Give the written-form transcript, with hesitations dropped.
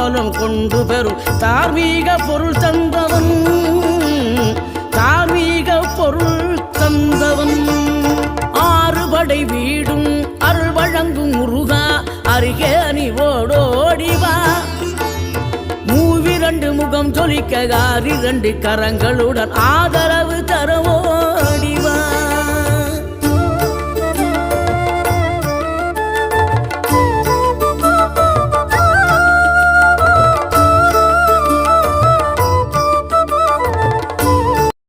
காலம் கொண்டு பெறும் தார்மீக பொருள் தந்தவன், தார்மீக பொருள் தந்தவன். ஆறுபடை வீடும் அருள் வழங்கும் முருகா அருகே நீ ஓடோடிவா. மூவிரண்டு முகம் ஜொலிக்க 6 கரங்களுடன் ஆதரவு